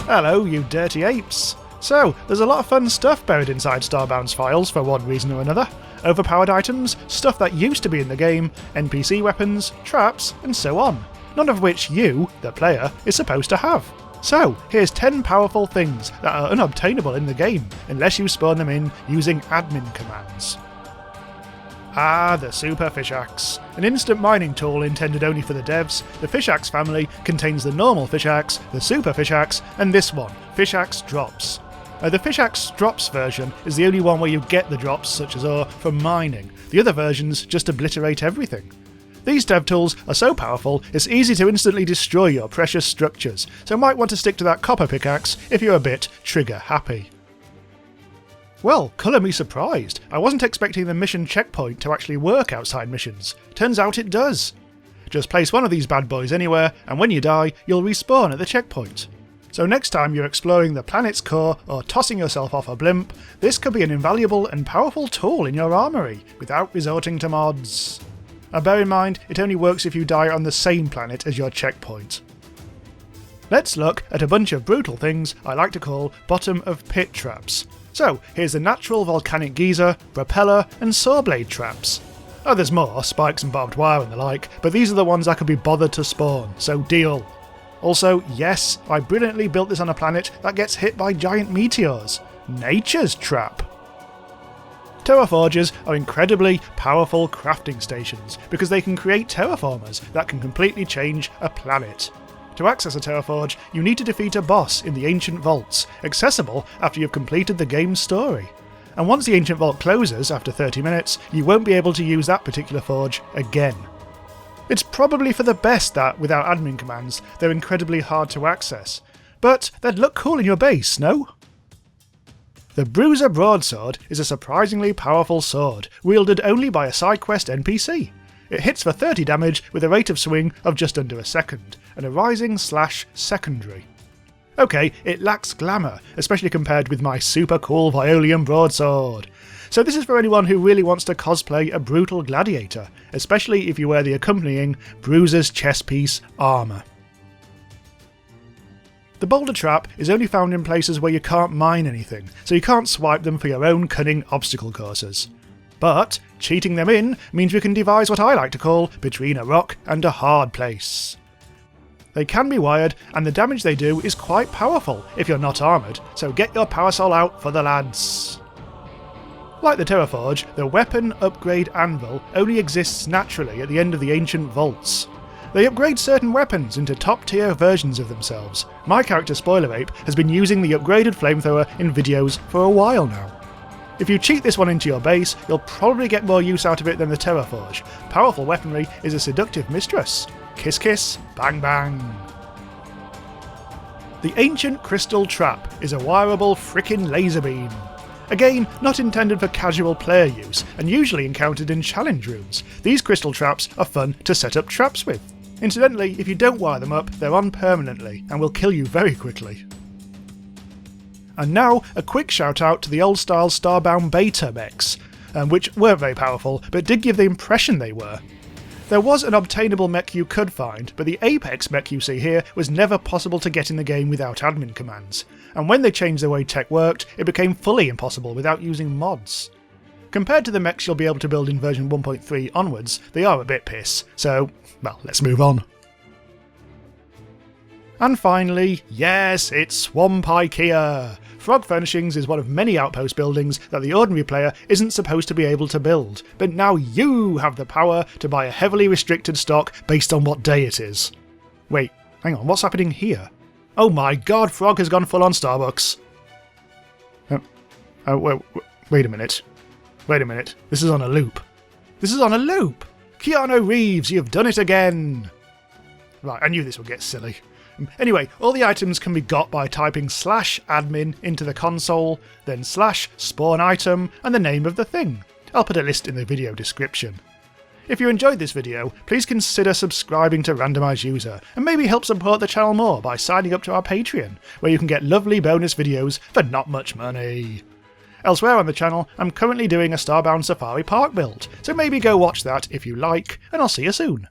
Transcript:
Hello, you dirty apes! So, there's a lot of fun stuff buried inside Starbound's files for one reason or another. Overpowered items, stuff that used to be in the game, NPC weapons, traps, and so on. None of which you, the player, is supposed to have. So, here's 10 powerful things that are unobtainable in the game, unless you spawn them in using admin commands. Ah, the Super Fishaxe. An instant mining tool intended only for the devs, the Fishacts family contains the normal Fishaxe, the Super Fishaxe, and this one, Fishaxedrops. The Fishaxedrops version is the only one where you get the drops, such as ore, from mining. The other versions just obliterate everything. These dev tools are so powerful, it's easy to instantly destroy your precious structures, so might want to stick to that copper pickaxe if you're a bit trigger happy. Well, colour me surprised. I wasn't expecting the mission checkpoint to actually work outside missions. Turns out it does. Just place one of these bad boys anywhere, and when you die, you'll respawn at the checkpoint. So next time you're exploring the planet's core or tossing yourself off a blimp, this could be an invaluable and powerful tool in your armoury, without resorting to mods. Bear in mind, it only works if you die on the same planet as your checkpoint. Let's look at a bunch of brutal things I like to call bottom of pit traps. So, here's the natural volcanic geyser, propeller, and saw blade traps. Oh, there's more, spikes and barbed wire and the like, but these are the ones I could be bothered to spawn, so deal. Also, yes, I brilliantly built this on a planet that gets hit by giant meteors. Nature's trap. Terra Forges are incredibly powerful crafting stations because they can create terraformers that can completely change a planet. To access a Terra Forge, you need to defeat a boss in the Ancient Vaults, accessible after you've completed the game's story. And once the Ancient Vault closes after 30 minutes, you won't be able to use that particular forge again. It's probably for the best that, without admin commands, they're incredibly hard to access. But they'd look cool in your base, no? The Bruiser Broadsword is a surprisingly powerful sword, wielded only by a side quest NPC. It hits for 30 damage with a rate of swing of just under a second, and a rising / secondary. Okay, it lacks glamour, especially compared with my super cool Violium broadsword. So this is for anyone who really wants to cosplay a brutal gladiator, especially if you wear the accompanying Bruiser's chestpiece armour. The Boulder Trap is only found in places where you can't mine anything, so you can't swipe them for your own cunning obstacle courses. But cheating them in means we can devise what I like to call between a rock and a hard place. They can be wired, and the damage they do is quite powerful if you're not armoured, so get your power soul out for the lads. Like the Terra Forge, the weapon upgrade Anvil only exists naturally at the end of the Ancient Vaults. They upgrade certain weapons into top tier versions of themselves. My character Spoiler Ape has been using the upgraded flamethrower in videos for a while now. If you cheat this one into your base, you'll probably get more use out of it than the Terra Forge. Powerful weaponry is a seductive mistress. Kiss kiss, bang bang. The Ancient Crystal Trap is a wireable frickin' laser beam. Again, not intended for casual player use, and usually encountered in challenge rooms. These crystal traps are fun to set up traps with. Incidentally, if you don't wire them up, they're on permanently, and will kill you very quickly. And now, a quick shout out to the old style Starbound beta mechs, which weren't very powerful, but did give the impression they were. There was an obtainable mech you could find, but the Apex mech you see here was never possible to get in the game without admin commands, and when they changed the way tech worked, it became fully impossible without using mods. Compared to the mechs you'll be able to build in version 1.3 onwards, they are a bit piss, so, well, let's move on. And finally, yes, it's Swamp IKEA! Frog Furnishings is one of many outpost buildings that the ordinary player isn't supposed to be able to build, but now you have the power to buy a heavily restricted stock based on what day it is. Wait, hang on, what's happening here? Oh my god, Frog has gone full on Starbucks! Wait a minute. Wait a minute, this is on a loop. This is on a loop! Keanu Reeves, you've done it again! Right, I knew this would get silly. Anyway, all the items can be got by typing /admin into the console, then /spawnitem and the name of the thing. I'll put a list in the video description. If you enjoyed this video, please consider subscribing to Randomise User, and maybe help support the channel more by signing up to our Patreon, where you can get lovely bonus videos for not much money. Elsewhere on the channel, I'm currently doing a Starbound Safari Park build, so maybe go watch that if you like, and I'll see you soon.